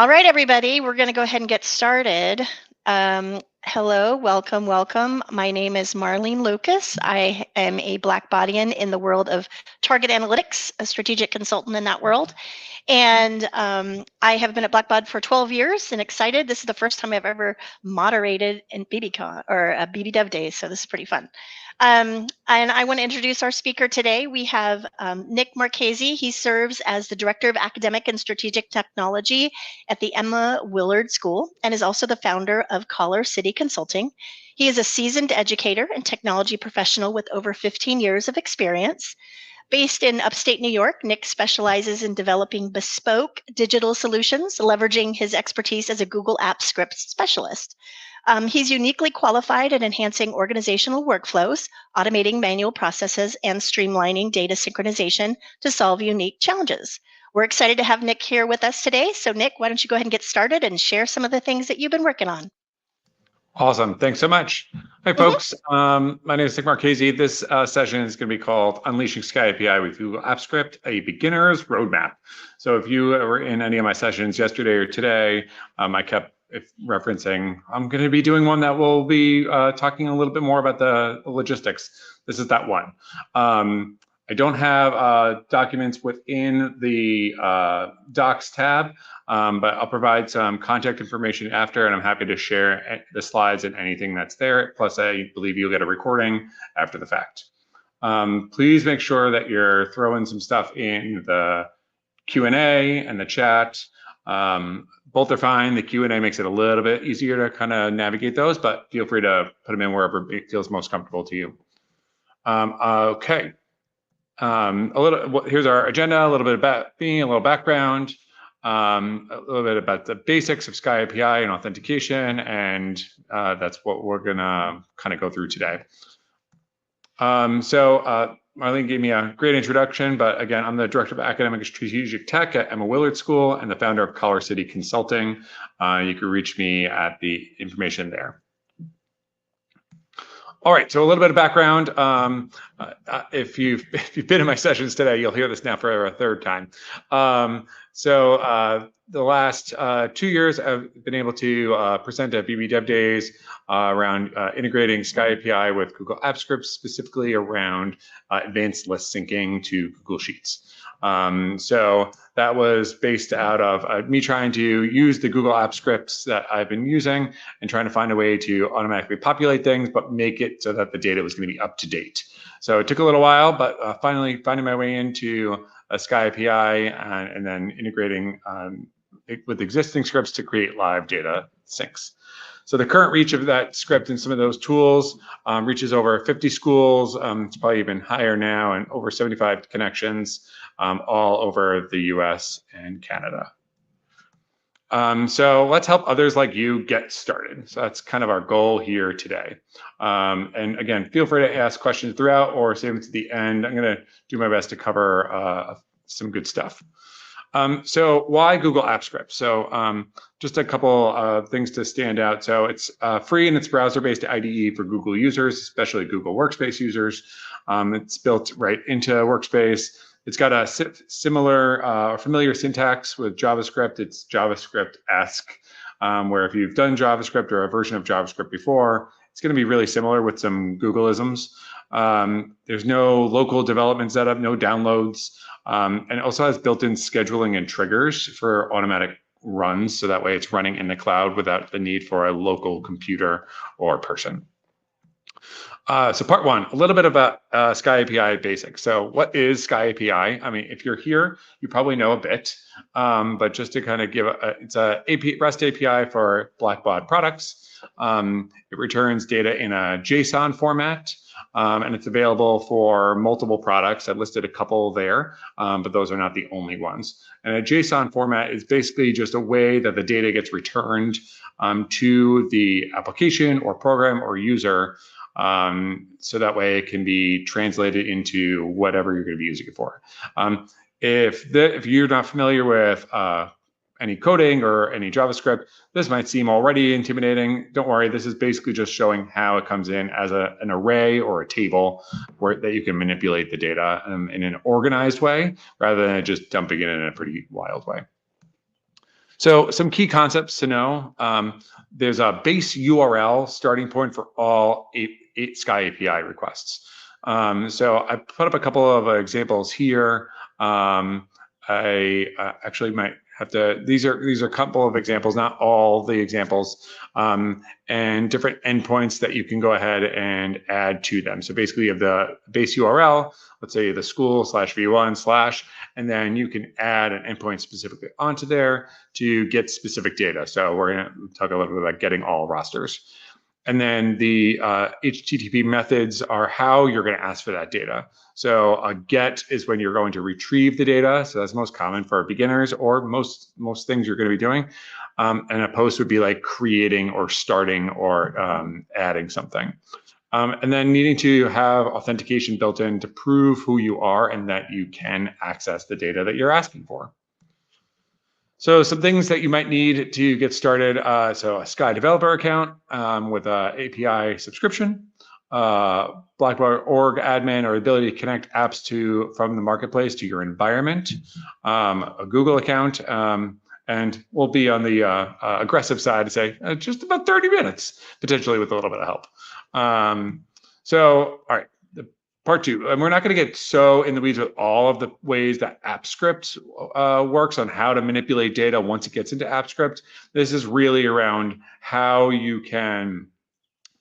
All right, everybody, we're going to go ahead and get started. Hello, welcome, welcome. My name is Marlene Lucas. I am a Blackbaudian in the world of target analytics, a strategic consultant in that world. And I have been at Blackbaud for 12 years and excited. This is the first time I've ever moderated in BBCon or BB Dev Days, so this is pretty fun. And I want to introduce our speaker today. We have Nick Marchese. He serves as the Director of Academic and Strategic Technology at the Emma Willard School and is also the founder of Collar City Consulting. He is a seasoned educator and technology professional with over 15 years of experience. Based in upstate New York, Nick specializes in developing bespoke digital solutions, leveraging his expertise as a Google Apps script specialist. He's uniquely qualified at enhancing organizational workflows, automating manual processes, and streamlining data synchronization to solve unique challenges. We're excited to have Nick here with us today. So Nick, why don't you go ahead and get started and share some of the things that you've been working on. Awesome. Thanks so much. Hi, folks. My name is Nick Marchese. This session is going to be called Unleashing Sky API with Google Apps Script, a beginner's roadmap. So if you were in any of my sessions yesterday or today, I kept referencing, I'm going to be doing one that will be talking a little bit more about the logistics. This is that one. I don't have documents within the Docs tab, but I'll provide some contact information after, and I'm happy to share the slides and anything that's there. Plus, I believe you'll get a recording after the fact. Please make sure that you're throwing some stuff in the Q&A and the chat. Both are fine. The Q&A makes it a little bit easier to kind of navigate those, but feel free to put them in wherever it feels most comfortable to you. Okay. Here's our agenda, a little bit about me, a little background, a little bit about the basics of Sky API and authentication, and that's what we're gonna kind of go through today. Marlene gave me a great introduction, but again, I'm the Director of Academic and Strategic Tech at Emma Willard School and the founder of Collar City Consulting. You can reach me at the information there. All right, so a little bit of background. If you've been in my sessions today, you'll hear this now for a third time. The last 2 years, I've been able to present at BB Dev Days around integrating Sky API with Google Apps Script, specifically around advanced list syncing to Google Sheets. So that was based out of me trying to use the Google Apps Scripts that I've been using and trying to find a way to automatically populate things, but make it so that the data was going to be up to date. So it took a little while, but finally finding my way into a Sky API and then integrating with existing scripts to create live data syncs. So the current reach of that script and some of those tools reaches over 50 schools. It's probably even higher now, and over 75 connections all over the US and Canada. So let's help others like you get started. So that's kind of our goal here today. And again, feel free to ask questions throughout or save them to the end. I'm going to do my best to cover some good stuff. So why Google Apps Script? So just a couple of things to stand out. So it's free and it's browser-based IDE for Google users, especially Google Workspace users. It's built right into Workspace. It's got a similar familiar syntax with JavaScript. It's JavaScript-esque, where if you've done JavaScript or a version of JavaScript before, it's going to be really similar with some Googleisms. There's no local development setup, no downloads, and it also has built-in scheduling and triggers for automatic runs, so that way it's running in the cloud without the need for a local computer or person. So part one, a little bit about Sky API basics. So what is Sky API? I mean, if you're here, you probably know a bit, but just to kind of give it's a REST API for Blackbaud products. It returns data in a JSON format, and it's available for multiple products. I listed a couple there, but those are not the only ones. And a JSON format is basically just a way that the data gets returned to the application or program or user, so that way it can be translated into whatever you're going to be using it for. If you're not familiar with any coding or any JavaScript, this might seem already intimidating. Don't worry, this is basically just showing how it comes in as an array or a table that you can manipulate the data in an organized way rather than just dumping it in a pretty wild way. So some key concepts to know. There's a base URL starting point for all Sky API requests. So I put up a couple of examples here. I actually might have to, these are a couple of examples, not all the examples, and different endpoints that you can go ahead and add to them. So basically you have the base URL, let's say the school/v1/ and then you can add an endpoint specifically onto there to get specific data. So we're going to talk a little bit about getting all rosters. And then the HTTP methods are how you're going to ask for that data. So a get is when you're going to retrieve the data. So that's most common for beginners or most things you're going to be doing. And a post would be like creating or starting or adding something. And then needing to have authentication built in to prove who you are and that you can access the data that you're asking for. So some things that you might need to get started. So a Sky developer account with an API subscription, Blackbaud org admin or ability to connect apps from the marketplace to your environment, a Google account, and we'll be on the aggressive side to say just about 30 minutes, potentially with a little bit of help. So, all right, part two, and we're not going to get so in the weeds with all of the ways that AppScript works on how to manipulate data once it gets into AppScript. This is really around how you can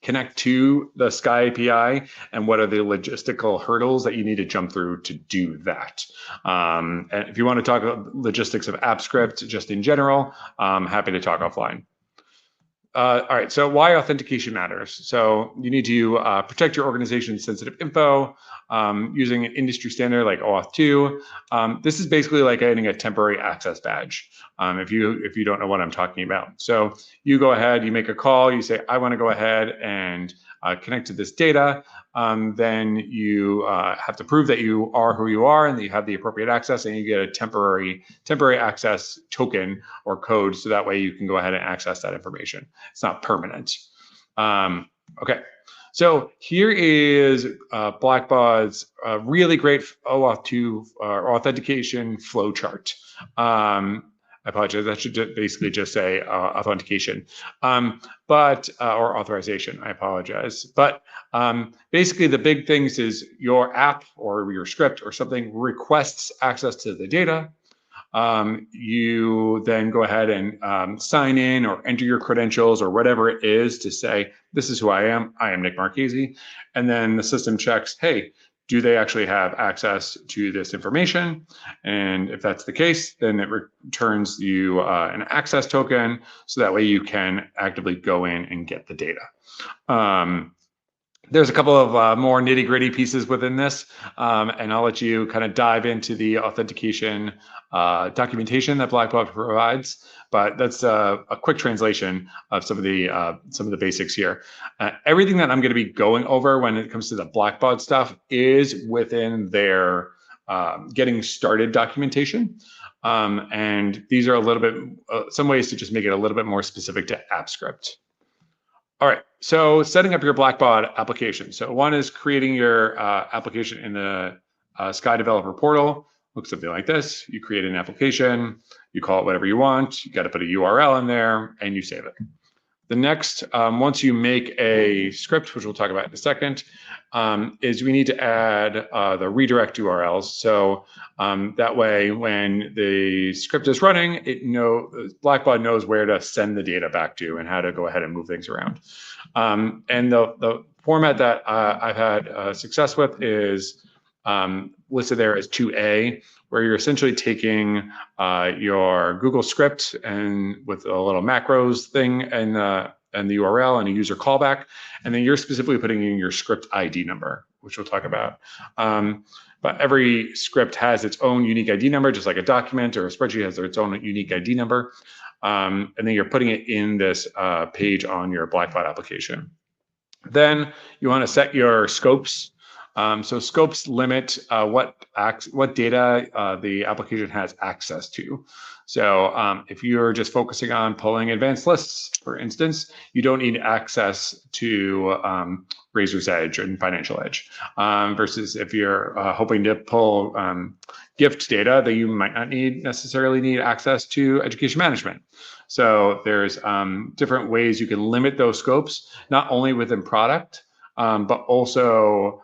connect to the Sky API and what are the logistical hurdles that you need to jump through to do that. And if you want to talk about logistics of AppScript just in general, I'm happy to talk offline. All right, so why authentication matters. So you need to protect your organization's sensitive info using an industry standard like OAuth 2. This is basically like getting a temporary access badge, if you don't know what I'm talking about. So you go ahead, you make a call, you say, I want to go ahead and connect to this data. Then you have to prove that you are who you are and that you have the appropriate access, and you get a temporary access token or code, so that way you can go ahead and access that information. It's not permanent. Okay, so here is Blackbaud's really great OAuth 2 authentication flowchart. I apologize. That should basically just say authentication, or authorization. I apologize. But basically, the big things is your app or your script or something requests access to the data. You then go ahead and sign in or enter your credentials or whatever it is to say, this is who I am. I am Nick Marchese. And then the system checks, hey, do they actually have access to this information? And if that's the case, then it returns you an access token, so that way you can actively go in and get the data. There's a couple of more nitty-gritty pieces within this, and I'll let you kind of dive into the authentication documentation that Blackbaud provides. But that's a quick translation of some of the basics here. Everything that I'm going to be going over when it comes to the Blackbaud stuff is within their getting started documentation, and these are a little bit some ways to just make it a little bit more specific to AppScript. All right, so setting up your Blackbaud application. So one is creating your application in the Sky Developer Portal. Looks something like this. You create an application, you call it whatever you want, you got to put a URL in there, and you save it. The next, once you make a script, which we'll talk about in a second, is we need to add the redirect URLs. So that way, when the script is running, Blackbaud knows where to send the data back to and how to go ahead and move things around. And the format that I've had success with is listed there as 2A, where you're essentially taking your Google script and with a little macros thing and the URL and a user callback, and then you're specifically putting in your script ID number, which we'll talk about. But every script has its own unique ID number, just like a document or a spreadsheet has its own unique ID number. And then you're putting it in this page on your Blackbaud application. Then you want to set your scopes. So scopes limit what data the application has access to. So if you're just focusing on pulling advanced lists, for instance, you don't need access to Razor's Edge and Financial Edge. Versus if you're hoping to pull gift data, that you might not necessarily need access to education management. So there's different ways you can limit those scopes, not only within product, but also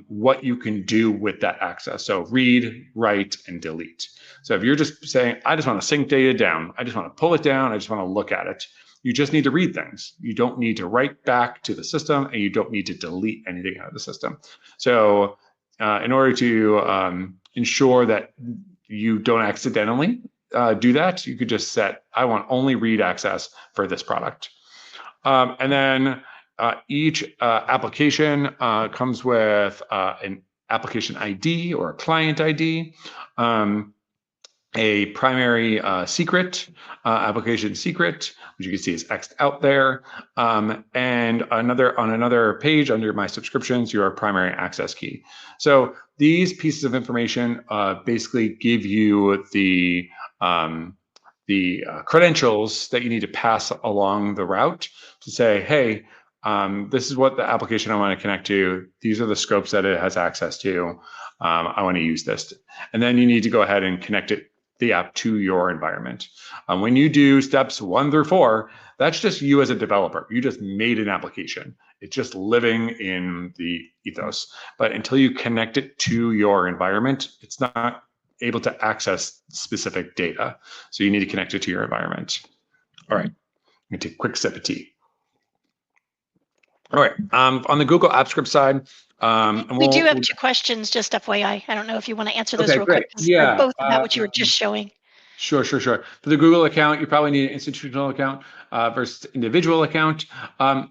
what you can do with that access. So read, write, and delete. So if you're just saying, I just want to sync data down, I just want to pull it down, I just want to look at it, you just need to read things. You don't need to write back to the system, and you don't need to delete anything out of the system. So in order to ensure that you don't accidentally do that, you could just set, I want only read access for this product. And then each application comes with an application ID or a client ID, a primary secret, application secret, which you can see is X'd out there, and on another page under my subscriptions, your primary access key. So these pieces of information basically give you the credentials that you need to pass along the route to say, hey, this is what the application I want to connect to. These are the scopes that it has access to. I want to use this. And then you need to go ahead and connect the app to your environment. When you do steps 1 through 4, that's just you as a developer. You just made an application. It's just living in the ethos. But until you connect it to your environment, it's not able to access specific data. So you need to connect it to your environment. All right, I'm gonna take a quick sip of tea. All right, on the Google Apps Script side, we do have 2 questions, just FYI. I don't know if you want to answer those real quick. Yeah, both about what you were just showing. Sure. For the Google account, you probably need an institutional account versus individual account.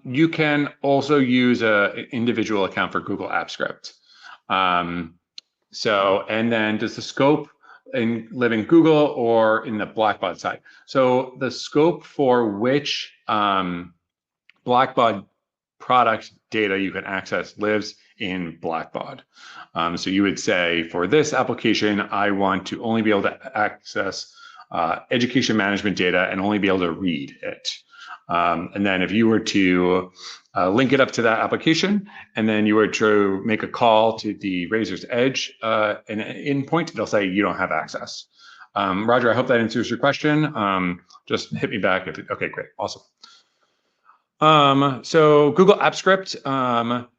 You can also use an individual account for Google Apps Script. So, and then does the scope live in Google or in the Blackbaud side? So the scope for which Blackbaud product data you can access lives in Blackbaud. So you would say, for this application, I want to only be able to access education management data and only be able to read it. And then if you were to link it up to that application, and then you were to make a call to the Razor's Edge an endpoint, it'll say you don't have access. Roger, I hope that answers your question. Just hit me back if okay, great, awesome. So Google Apps Script.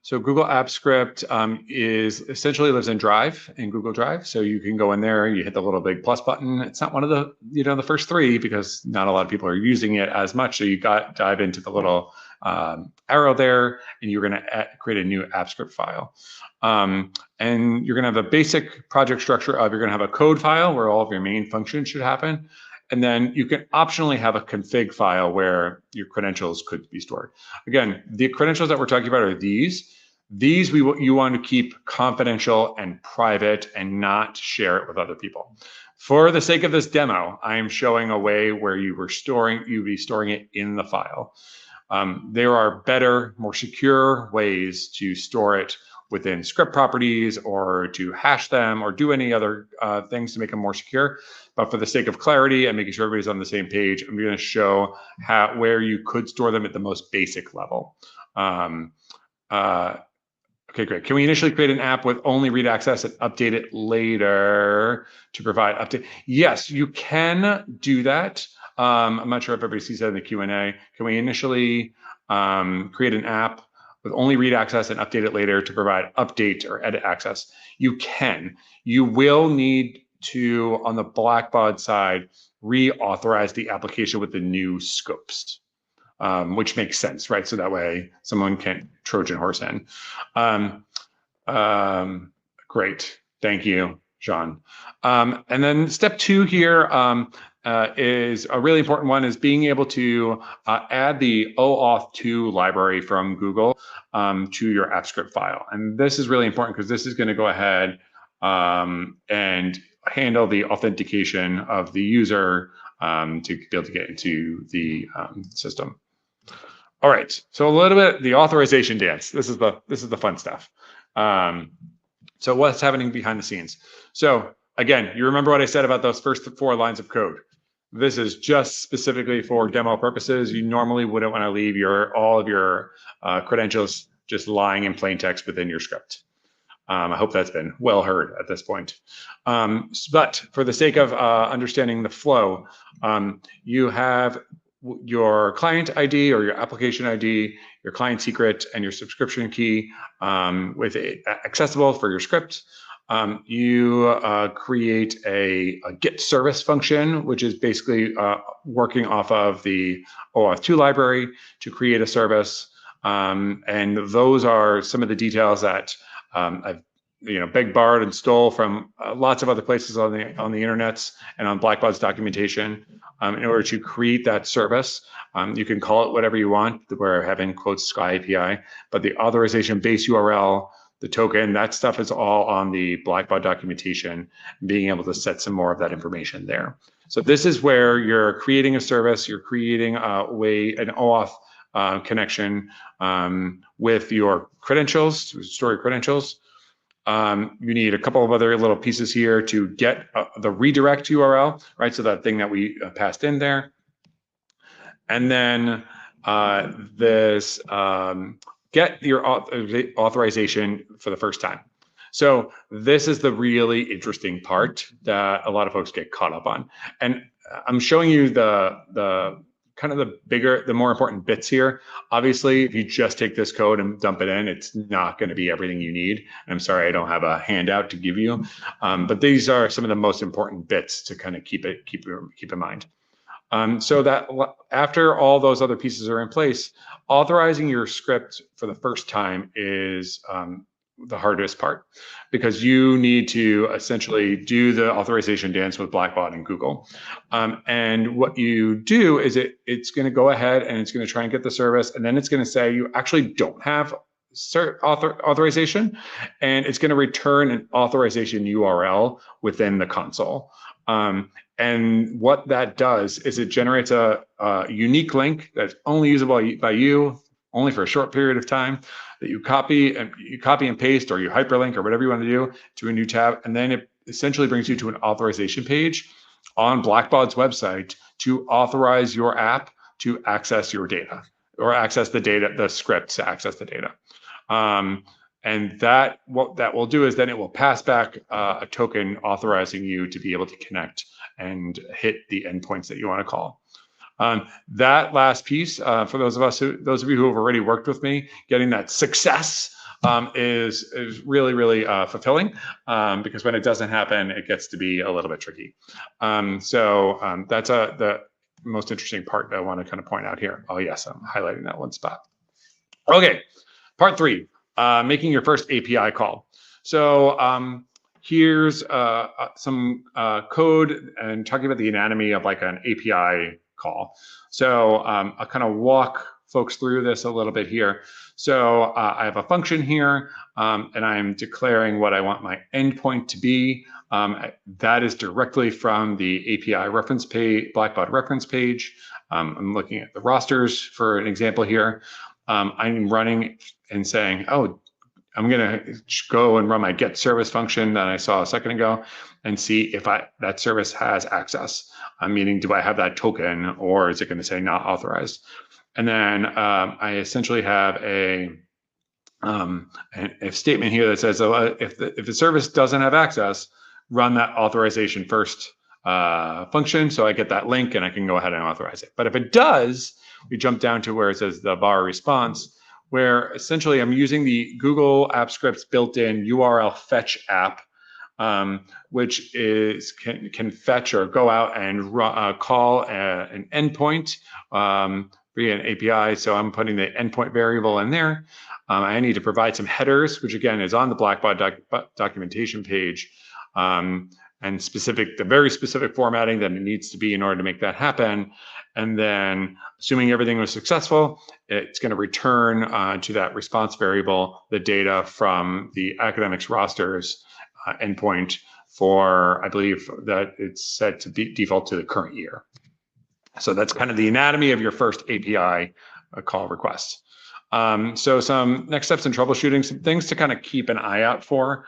So Google Apps Script is essentially lives in Drive, in Google Drive. So you can go in there, you hit the little big plus button. It's not one of the the first 3 because not a lot of people are using it as much. So you dive into the little arrow there, and you're going to create a new Apps Script file. And you're going to have a basic project structure of you're going to have a code file where all of your main functions should happen. And then you can optionally have a config file where your credentials could be stored. Again, the credentials that we're talking about are these. These you want to keep confidential and private and not share it with other people. For the sake of this demo, I am showing a way where you'd be storing it in the file. There are better, more secure ways to store it within script properties or to hash them or do any other things to make them more secure. But for the sake of clarity and making sure everybody's on the same page, I'm going to show where you could store them at the most basic level. Okay, great. Can we initially create an app with only read access and update it later to provide update? Yes, you can do that. I'm not sure if everybody sees that in the Q&A. Can we initially create an app with only read access and update it later to provide update or edit access? You can. You will need to, on the Blackbaud side, reauthorize the application with the new scopes, which makes sense, right? So that way someone can't Trojan horse in. Great, thank you, Jean. And then step 2 here is a really important one, is being able to add the OAuth 2 library from Google to your app script file. And this is really important because this is going to go ahead and handle the authentication of the user to be able to get into the system. All right, so a little bit the authorization dance. This is the fun stuff. So what's happening behind the scenes? So again, you remember what I said about those first 4 lines of code. This is just specifically for demo purposes. You normally wouldn't want to leave all of your credentials just lying in plain text within your script. I hope that's been well heard at this point. But for the sake of understanding the flow, you have your client ID or your application ID, your client secret, and your subscription key with it accessible for your script. You create a get service function, which is basically working off of the OAuth 2 library to create a service. And those are some of the details that I've begged, borrowed, and stole from lots of other places on the internets and on Blackbaud's documentation in order to create that service. You can call it whatever you want. We're having quotes Sky API, but the authorization base URL, the token, that stuff is all on the Blackbaud documentation, being able to set some more of that information there. So this is where you're creating a service, you're creating an OAuth connection with your credentials, store your credentials. You need a couple of other little pieces here to get the redirect URL, right? So that thing that we passed in there. And then this get your authorization for the first time. So this is the really interesting part that a lot of folks get caught up on. And I'm showing you the kind of the more important bits here. Obviously, if you just take this code and dump it in, it's not going to be everything you need. I'm sorry, I don't have a handout to give you, but these are some of the most important bits to kind of keep in mind. So that after all those other pieces are in place, authorizing your script for the first time is the hardest part, because you need to essentially do the authorization dance with Blackbaud and Google. And what you do is it's going to go ahead and it's going to try and get the service, and then it's going to say you actually don't have authorization, and it's going to return an authorization URL within the console. And what that does is it generates a unique link that's only usable by you, only for a short period of time, that you copy and paste, or you hyperlink, or whatever you want to do, to a new tab. And then it essentially brings you to an authorization page on Blackbaud's website to authorize your app to access your data, or access the data, the script to access the data. And that what that will do is then it will pass back a token authorizing you to be able to connect and hit the endpoints that you want to call. That last piece, for those of you who have already worked with me, getting that success is really, really fulfilling, because when it doesn't happen, it gets to be a little bit tricky. So that's the most interesting part that I want to kind of point out here. Oh yes, I'm highlighting that one spot. Okay, part 3, making your first API call. So here's some code and talking about the anatomy of like an API call. So I'll kind of walk folks through this a little bit here. So I have a function here, and I'm declaring what I want my endpoint to be. That is directly from the API reference page, Blackbaud reference page. I'm looking at the rosters for an example here. I'm running and saying, oh, I'm going to go and run my get service function that I saw a second ago and see if that service has access. Meaning, do I have that token, or is it going to say not authorized? And then I essentially have a if statement here that says, if the service doesn't have access, run that authorization first function. So I get that link and I can go ahead and authorize it. But if it does, we jump down to where it says the var response, where essentially I'm using the Google Apps Script's built-in URL fetch app, which can fetch or go out and call an endpoint via an API. So I'm putting the endpoint variable in there. I need to provide some headers, which again is on the Blackbaud documentation page, and the very specific formatting that it needs to be in order to make that happen. And then, assuming everything was successful, it's going to return to that response variable the data from the academics rosters endpoint for, I believe that it's set to default to the current year. So that's kind of the anatomy of your first API call request. So some next steps in troubleshooting, some things to kind of keep an eye out for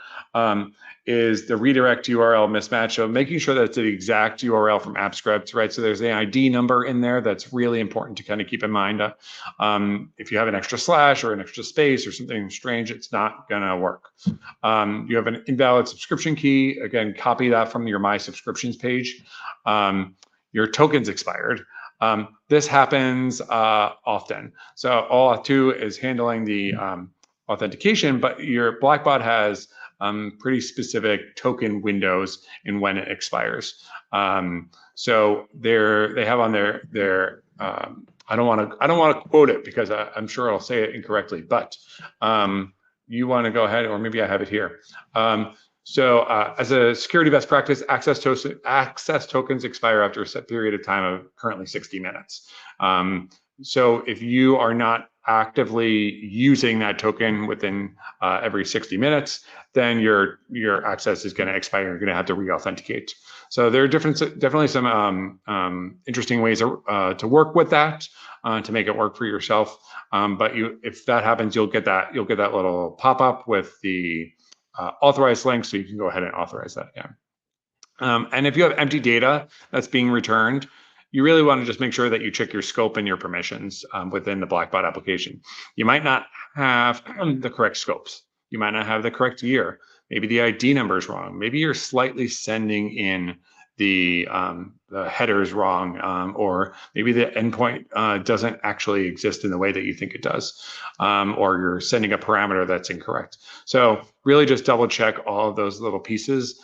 is the redirect URL mismatch. So making sure that it's the exact URL from AppScript, right? So there's an ID number in there that's really important to kind of keep in mind. If you have an extra slash or an extra space or something strange, it's not going to work. You have an invalid subscription key. Again, copy that from your My Subscriptions page. Your token's expired. This happens often. So OAuth2 is handling the authentication, but your Blackbaud has pretty specific token windows in when it expires. So they have on their I don't want to quote it because I'm sure I'll say it incorrectly, but you want to go ahead, or maybe I have it here. As a security best practice, access tokens expire after a set period of time of currently 60 minutes. So if you are not actively using that token within every 60 minutes, then your access is going to expire. You're going to have to re-authenticate. So there are definitely some interesting ways to work with that to make it work for yourself. But if that happens, you'll get that little pop-up with the authorized link, so you can go ahead and authorize that again. And if you have empty data that's being returned, you really want to just make sure that you check your scope and your permissions within the Blackbaud application. You might not have the correct scopes. You might not have the correct year. Maybe the ID number is wrong. Maybe you're slightly sending in the headers wrong, or maybe the endpoint doesn't actually exist in the way that you think it does, or you're sending a parameter that's incorrect. So really just double check all of those little pieces.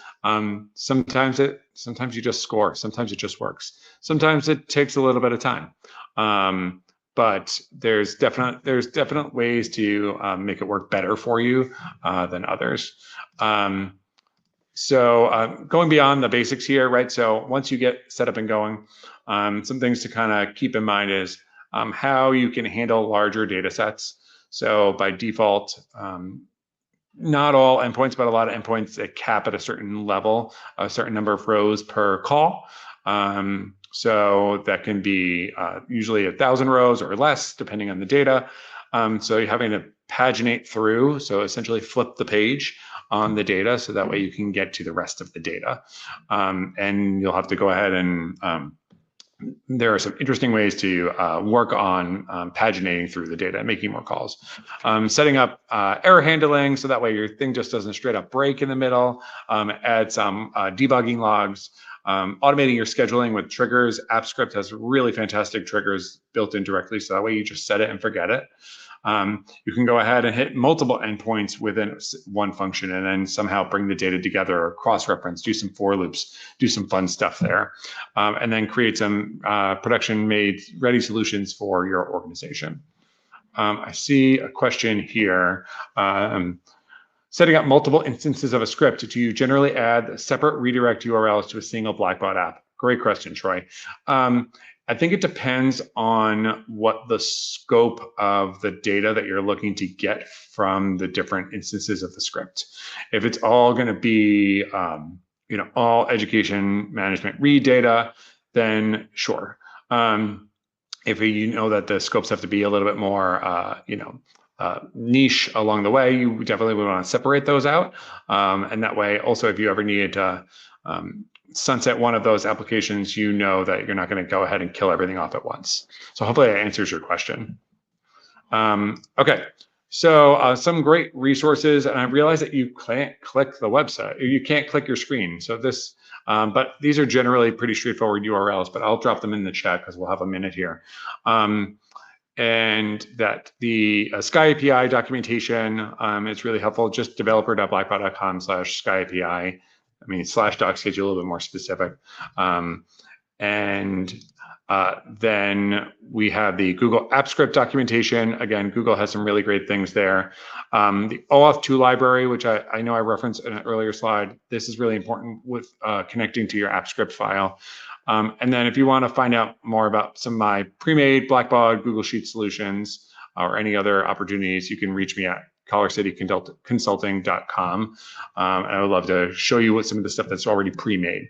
Sometimes you just score. Sometimes it just works. Sometimes it takes a little bit of time. But there's definite ways to make it work better for you than others. Going beyond the basics here, right? So once you get set up and going, some things to kind of keep in mind is how you can handle larger data sets. So by default, not all endpoints, but a lot of endpoints that cap at a certain level, a certain number of rows per call. So that can be usually 1,000 rows or less, depending on the data. So you're having to paginate through, so essentially flip the page on the data, so that way you can get to the rest of the data. And you'll have to go ahead and there are some interesting ways to work on paginating through the data and making more calls. Setting up error handling, so that way your thing just doesn't straight up break in the middle. Add some debugging logs. Automating your scheduling with triggers. AppScript has really fantastic triggers built in directly, so that way you just set it and forget it. You can go ahead and hit multiple endpoints within one function and then somehow bring the data together or cross-reference, do some for loops, do some fun stuff there, and then create some production-made ready solutions for your organization. I see a question here. Setting up multiple instances of a script, do you generally add separate redirect URLs to a single Blackbaud app? Great question, Troy. I think it depends on what the scope of the data that you're looking to get from the different instances of the script. If it's all going to be, all education management read data, then sure. If you know that the scopes have to be a little bit more, niche along the way, you definitely would want to separate those out. And that way, also, if you ever needed to sunset one of those applications, you know that you're not going to go ahead and kill everything off at once. So hopefully that answers your question. Okay, so some great resources, and I realize that you can't click the website, you can't click your screen. So this, but these are generally pretty straightforward URLs, but I'll drop them in the chat because we'll have a minute here. And that the Sky API documentation is really helpful. Just developer.blackbaud.com/Sky API. I mean, /docs gets you a little bit more specific. Then we have the Google AppScript documentation. Again, Google has some really great things there. The OAuth2 library, which I know I referenced in an earlier slide. This is really important with connecting to your AppScript file. And then if you want to find out more about some of my pre-made Blackbaud Google Sheet solutions or any other opportunities, you can reach me at colorcityconsulting.com. And I would love to show you what some of the stuff that's already pre-made.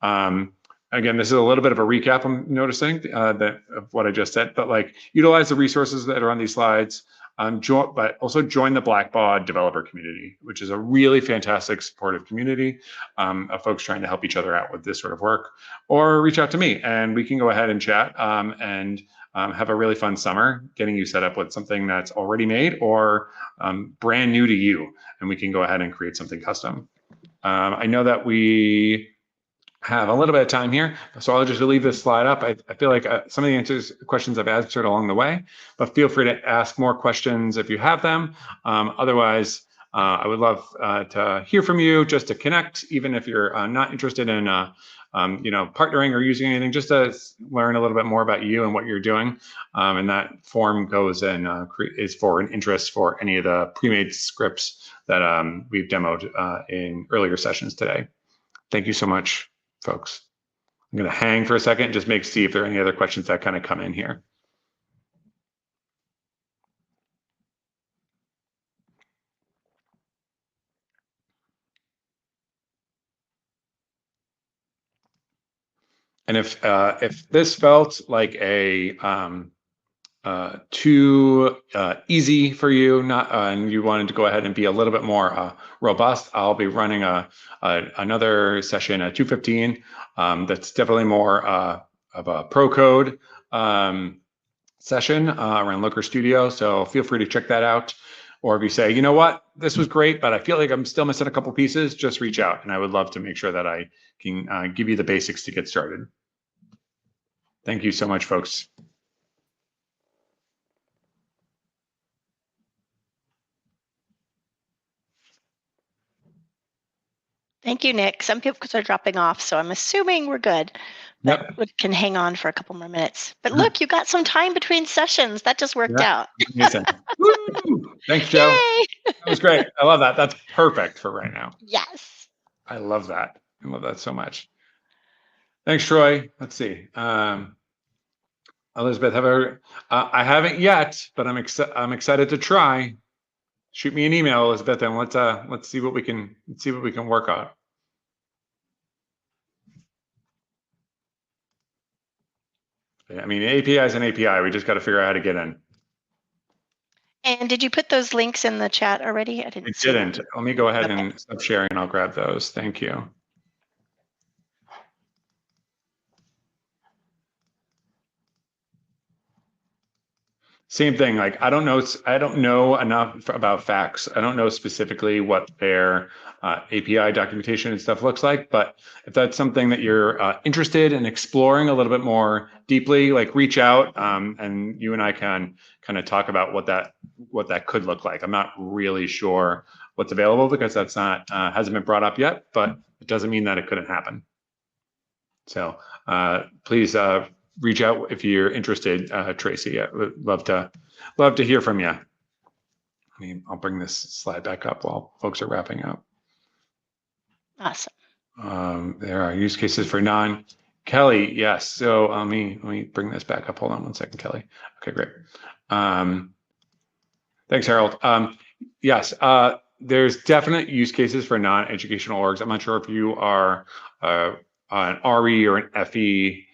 Again, this is a little bit of a recap I'm noticing of what I just said, but like utilize the resources that are on these slides. but also join the Blackbaud developer community, which is a really fantastic supportive community of folks trying to help each other out with this sort of work. Or reach out to me and we can go ahead and chat and have a really fun summer getting you set up with something that's already made or brand new to you, and we can go ahead and create something custom. I know that we have a little bit of time here, so I'll just leave this slide up. I feel like some of the questions I've answered along the way, but feel free to ask more questions if you have them. Otherwise, I would love to hear from you, just to connect, even if you're not interested in partnering or using anything, just to learn a little bit more about you and what you're doing. And that form goes and is for an interest for any of the pre-made scripts that we've demoed in earlier sessions today. Thank you so much, folks. I'm going to hang for a second, just see if there are any other questions that kind of come in here. And if this felt like a too easy for you, and you wanted to go ahead and be a little bit more robust, I'll be running another session at 2:15 that's definitely more of a pro code session around Looker Studio. So feel free to check that out. Or if you say, you know what, this was great, but I feel like I'm still missing a couple pieces, just reach out, and I would love to make sure that I can give you the basics to get started. Thank you so much, folks. Thank you, Nick. Some people are dropping off, so I'm assuming we're good. But we can hang on for a couple more minutes. But look, you got some time between sessions. That just worked out. Amazing. Thanks, Joe. Yay! That was great. I love that. That's perfect for right now. Yes. I love that. I love that so much. Thanks, Troy. Let's see. Elizabeth, I haven't yet, but I'm excited to try. Shoot me an email, Elizabeth, and let's see what we can work on. I mean, API is an API. We just got to figure out how to get in. And did you put those links in the chat already? I didn't. Let me go ahead and stop sharing, and I'll grab those. Thank you. Same thing. Like I don't know enough about Facts. I don't know specifically what their API documentation and stuff looks like. But if that's something that you're interested in exploring a little bit more deeply, like reach out and you and I can kind of talk about what that could look like. I'm not really sure what's available because that's not hasn't been brought up yet. But it doesn't mean that it couldn't happen. So please. Reach out if you're interested, Tracy. I would love to hear from you. I mean, I'll bring this slide back up while folks are wrapping up. Awesome. There are use cases for Kelly, yes. So let me bring this back up. Hold on one second, Kelly. Okay, great. Thanks, Harold. Yes, there's definite use cases for non-educational orgs. I'm not sure if you are an RE or an FE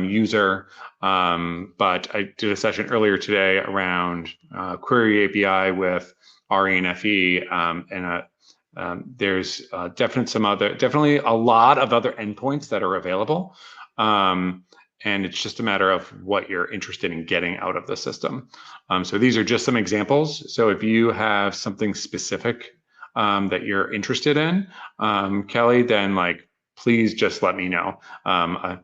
user, but I did a session earlier today around query API with RE and FE, and there's definitely a lot of other endpoints that are available, and it's just a matter of what you're interested in getting out of the system. So these are just some examples. So if you have something specific that you're interested in, Kelly, then please just let me know. I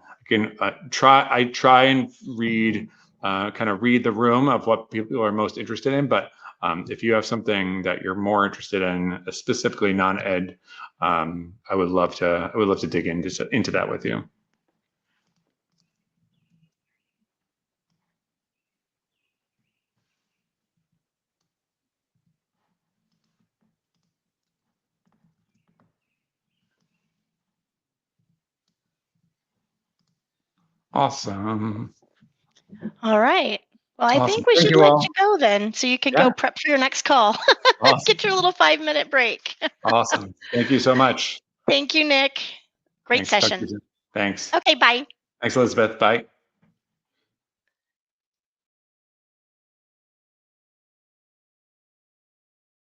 try and read the room of what people are most interested in, but if you have something that you're more interested in, specifically non-ed, I would love to dig into that with you. Awesome. All right. Well, I think we should let you go then, so you can go prep for your next call. Awesome. Get your little 5-minute break. Awesome. Thank you so much. Thank you, Nick. Great session. Thanks. Okay, bye. Thanks, Elizabeth. Bye.